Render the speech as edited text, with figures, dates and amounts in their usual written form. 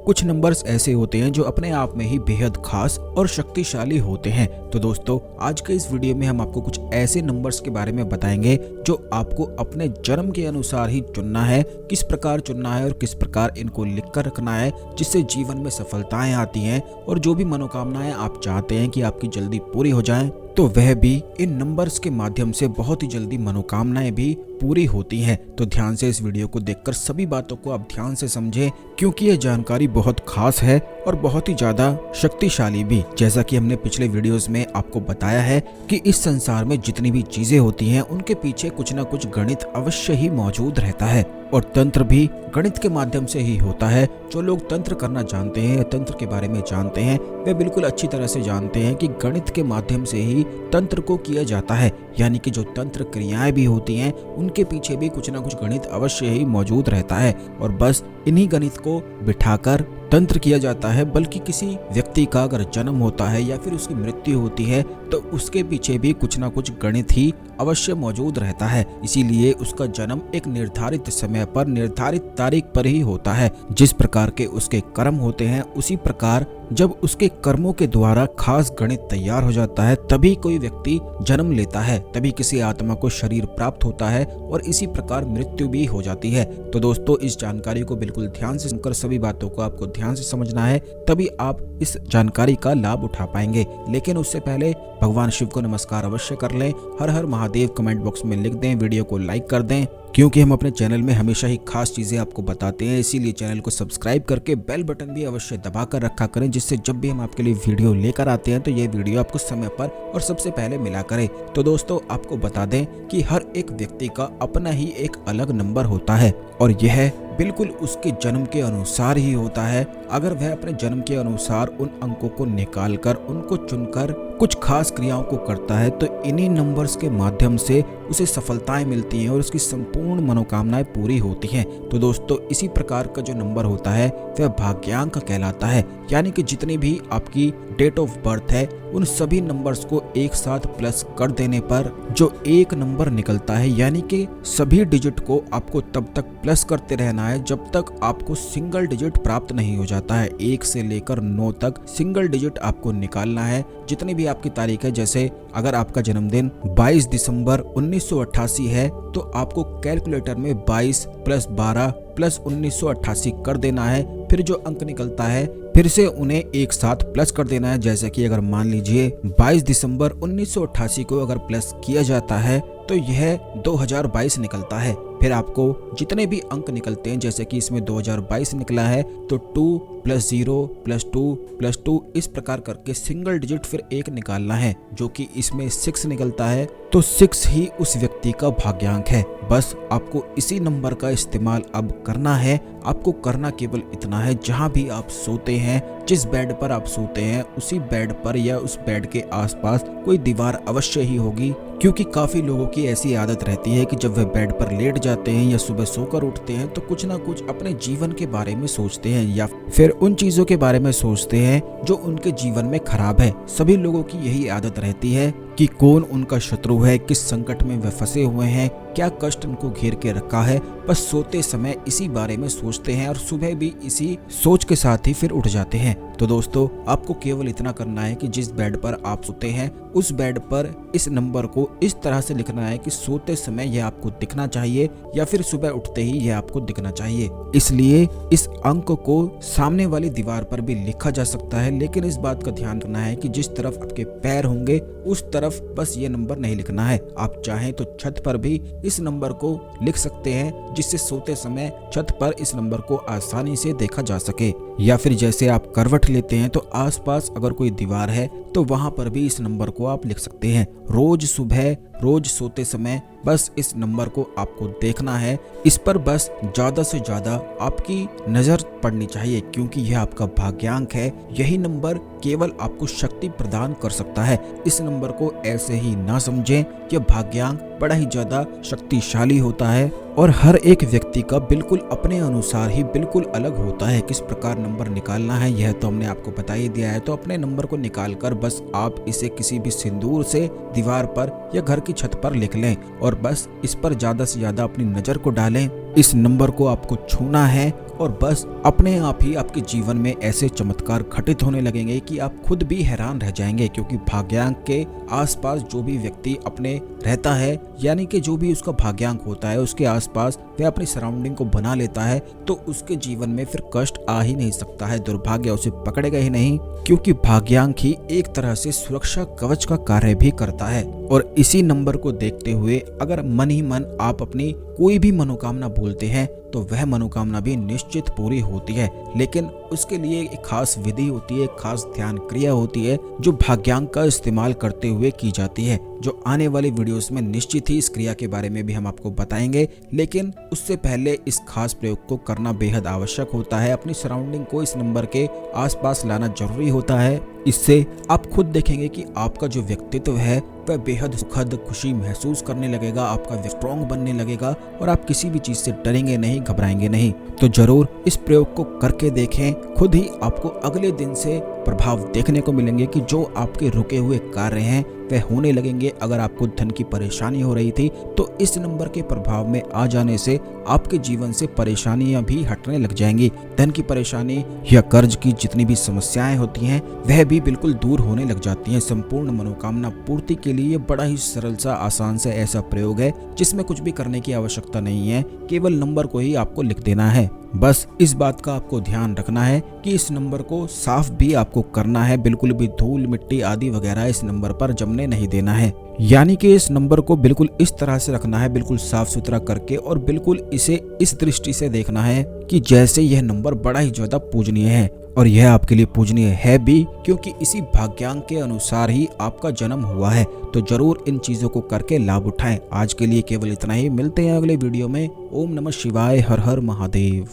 कुछ नंबर्स ऐसे होते हैं जो अपने आप में ही बेहद खास और शक्तिशाली होते हैं। तो दोस्तों आज के इस वीडियो में हम आपको कुछ ऐसे नंबर्स के बारे में बताएंगे जो आपको अपने जन्म के अनुसार ही चुनना है, किस प्रकार चुनना है और किस प्रकार इनको लिख कर रखना है जिससे जीवन में सफलताएं आती हैं और जो भी मनोकामनाएं आप चाहते हैं कि आपकी जल्दी पूरी हो जाएं, तो वह भी इन नंबर्स के माध्यम से बहुत ही जल्दी मनोकामनाएं भी पूरी होती हैं। तो ध्यान से इस वीडियो को देखकर सभी बातों को आप ध्यान से समझें, क्योंकि यह जानकारी बहुत खास है और बहुत ही ज्यादा शक्तिशाली भी। जैसा कि हमने पिछले वीडियोस में आपको बताया है कि इस संसार में जितनी भी चीजें होती हैं उनके पीछे कुछ न कुछ गणित अवश्य ही मौजूद रहता है और तंत्र भी गणित के माध्यम से ही होता है। जो लोग तंत्र करना जानते हैं या तंत्र के बारे में जानते हैं वे बिल्कुल अच्छी तरह से जानते हैं कि गणित के माध्यम से ही तंत्र को किया जाता है, यानी कि जो तंत्र क्रियाएं भी होती हैं उनके पीछे भी कुछ ना कुछ गणित अवश्य ही मौजूद रहता है और बस इन्हीं गणित को बिठाकर तंत्र किया जाता है। बल्कि किसी व्यक्ति का अगर जन्म होता है या फिर उसकी मृत्यु होती है तो उसके पीछे भी कुछ ना कुछ गणित ही अवश्य मौजूद रहता है। इसीलिए उसका जन्म एक निर्धारित समय पर निर्धारित तारीख पर ही होता है। जिस प्रकार के उसके कर्म होते हैं उसी प्रकार जब उसके कर्मों के द्वारा खास गणित तैयार हो जाता है तभी कोई व्यक्ति जन्म लेता है, तभी किसी आत्मा को शरीर प्राप्त होता है और इसी प्रकार मृत्यु भी हो जाती है। तो दोस्तों इस जानकारी को बिल्कुल ध्यान से सुनकर सभी बातों को आपको ध्यान से समझना है, तभी आप इस जानकारी का लाभ उठा पाएंगे। लेकिन उससे पहले भगवान शिव को नमस्कार अवश्य कर लें। हर हर महादेव कमेंट बॉक्स में लिख दें, वीडियो को लाइक कर दें, क्योंकि हम अपने चैनल में हमेशा ही खास चीजें आपको बताते हैं। इसीलिए चैनल को सब्सक्राइब करके बेल बटन भी अवश्य दबा कर रखा करें, जिससे जब भी हम आपके लिए वीडियो लेकर आते हैं तो ये वीडियो आपको समय पर और सबसे पहले मिला करे। तो दोस्तों आपको बता दें कि हर एक व्यक्ति का अपना ही एक अलग नंबर होता है और यह बिल्कुल उसके जन्म के अनुसार ही होता है। अगर वह अपने जन्म के अनुसार उन अंकों को निकालकर उनको चुनकर कुछ खास क्रियाओं को करता है तो इन्हीं नंबर्स के माध्यम से उसे सफलताएं मिलती हैं और उसकी संपूर्ण मनोकामनाएं पूरी होती हैं। तो दोस्तों इसी प्रकार का जो नंबर होता है वह भाग्यांक कहलाता है, यानी कि जितनी भी आपकी डेट ऑफ बर्थ है उन सभी नंबर्स को एक साथ प्लस कर देने पर जो एक नंबर निकलता है, यानी कि सभी डिजिट को आपको तब तक प्लस करते रहना है जब तक आपको सिंगल डिजिट प्राप्त नहीं हो जाता है। 1 से लेकर 9 तक सिंगल डिजिट आपको निकालना है। जितनी भी आपकी तारीख है, जैसे अगर आपका जन्मदिन 22 दिसंबर 1988 है तो आपको कैलकुलेटर में 22 + 12 + 1988 कर देना है। फिर जो अंक निकलता है फिर से उन्हें एक साथ प्लस कर देना है। जैसे कि अगर मान लीजिए 22 दिसंबर 1988 को अगर प्लस किया जाता है तो यह 2022 निकलता है। फिर आपको जितने भी अंक निकलते हैं, जैसे कि इसमें 2022 निकला है तो 2 + 0 + 2 + 2 इस प्रकार करके सिंगल डिजिट फिर एक निकालना है, जो कि इसमें 6 निकलता है। तो 6 ही उस व्यक्ति का भाग्यांक है। बस आपको इसी नंबर का इस्तेमाल अब करना है। आपको करना केवल इतना है, जहां भी आप सोते हैं, जिस बेड पर आप सोते हैं उसी बेड पर या उस बेड के आसपास कोई दीवार अवश्य ही होगी, क्योंकि काफी लोगों की ऐसी आदत रहती है कि जब वे बेड पर लेट जाते हैं या सुबह सोकर उठते हैं तो कुछ ना कुछ अपने जीवन के बारे में सोचते हैं या फिर उन चीजों के बारे में सोचते हैं जो उनके जीवन में खराब है। सभी लोगों की यही आदत रहती है कि कौन उनका शत्रु है, किस संकट में वे फंसे हुए हैं, क्या कष्ट उनको घेर के रखा है। बस सोते समय इसी बारे में सोचते हैं और सुबह भी इसी सोच के साथ ही फिर उठ जाते हैं। तो दोस्तों आपको केवल इतना करना है कि जिस बेड पर आप सोते हैं उस बेड पर इस नंबर को इस तरह से लिखना है कि सोते समय यह आपको दिखना चाहिए या फिर सुबह उठते ही यह आपको दिखना चाहिए। इसलिए इस अंक को सामने वाली दीवार पर भी लिखा जा सकता है, लेकिन इस बात का ध्यान रखना है कि जिस तरफ आपके पैर होंगे उस तरफ बस ये नंबर नहीं लिखना है। आप चाहें तो छत पर भी इस नंबर को लिख सकते हैं, जिससे सोते समय छत पर इस नंबर को आसानी से देखा जा सके। या फिर जैसे आप करवट लेते हैं तो आसपास अगर कोई दीवार है तो वहां पर भी इस नंबर को आप लिख सकते हैं। रोज सुबह रोज सोते समय बस इस नंबर को आपको देखना है। इस पर बस ज्यादा से ज्यादा आपकी नजर पड़नी चाहिए, क्योंकि यह आपका भाग्यांक है। यही नंबर केवल आपको शक्ति प्रदान कर सकता है। इस नंबर को ऐसे ही ना समझें। यह भाग्यांक बड़ा ही ज्यादा शक्तिशाली होता है और हर एक व्यक्ति का बिल्कुल अपने अनुसार ही बिल्कुल अलग होता है। किस प्रकार नंबर निकालना है यह तो हमने आपको बता ही दिया है। तो अपने नंबर को निकालकर बस आप इसे किसी भी सिंदूर से दीवार पर या घर की छत पर लिख लें और बस इस पर ज्यादा से ज्यादा अपनी नजर को डालें। इस नंबर को आपको छूना है और बस अपने आप ही आपके जीवन में ऐसे चमत्कार घटित होने लगेंगे कि आप खुद भी हैरान रह जाएंगे। क्योंकि भाग्यांक के आसपास जो भी व्यक्ति अपने रहता है, यानी कि जो भी उसका भाग्यांक होता है उसके आसपास वह अपनी सराउंडिंग को बना लेता है, तो उसके जीवन में फिर कष्ट आ ही नहीं सकता है, दुर्भाग्य उसे पकड़ेगा ही नहीं। क्योंकि भाग्यांक ही एक तरह से सुरक्षा कवच का कार्य भी करता है। और इसी नंबर को देखते हुए अगर मन ही मन आप अपनी कोई भी मनोकामना बोलते हैं तो वह मनोकामना भी निश्चित पूरी होती है। लेकिन उसके लिए एक खास विधि होती है, एक खास ध्यान क्रिया होती है जो भाग्यांक का इस्तेमाल करते हुए की जाती है, जो आने वाली वीडियोस में निश्चित ही इस क्रिया के बारे में भी हम आपको बताएंगे। लेकिन उससे पहले इस खास प्रयोग को करना बेहद आवश्यक होता है। अपनी सराउंडिंग को इस नंबर के आसपास लाना जरूरी होता है। इससे आप खुद देखेंगे कि आपका जो व्यक्तित्व है वह बेहद सुखद खुशी महसूस करने लगेगा, आपका स्ट्रॉन्ग बनने लगेगा और आप किसी भी चीज से डरेंगे नहीं, घबराएंगे नहीं। तो जरूर इस प्रयोग को करके देखें, खुद ही आपको अगले दिन से प्रभाव देखने को मिलेंगे कि जो आपके रुके हुए कार्य हैं वह होने लगेंगे। अगर आपको धन की परेशानी हो रही थी तो इस नंबर के प्रभाव में आ जाने से आपके जीवन से परेशानियां भी हटने लग जाएंगी। धन की परेशानी या कर्ज की जितनी भी समस्याएं होती हैं वह भी बिल्कुल दूर होने लग जाती हैं। संपूर्ण मनोकामना पूर्ति के लिए बड़ा ही सरल सा आसान सा ऐसा प्रयोग है जिसमें कुछ भी करने की आवश्यकता नहीं है, केवल नंबर को ही आपको लिख देना है। बस इस बात का आपको ध्यान रखना है कि इस नंबर को साफ भी आपको करना है, बिल्कुल भी धूल मिट्टी आदि वगैरह इस नंबर पर जमने नहीं देना है। यानी कि इस नंबर को बिल्कुल इस तरह से रखना है, बिल्कुल साफ सुथरा करके, और बिल्कुल इसे इस दृष्टि से देखना है कि जैसे यह नंबर बड़ा ही ज्यादा पूजनीय है। और यह आपके लिए पूजनीय है भी क्योंकि इसी भाग्यांक के अनुसार ही आपका जन्म हुआ है। तो जरूर इन चीजों को करके लाभ उठाएं। आज के लिए केवल इतना ही, मिलते हैं अगले वीडियो में। ओम नमः शिवाय, हर हर महादेव।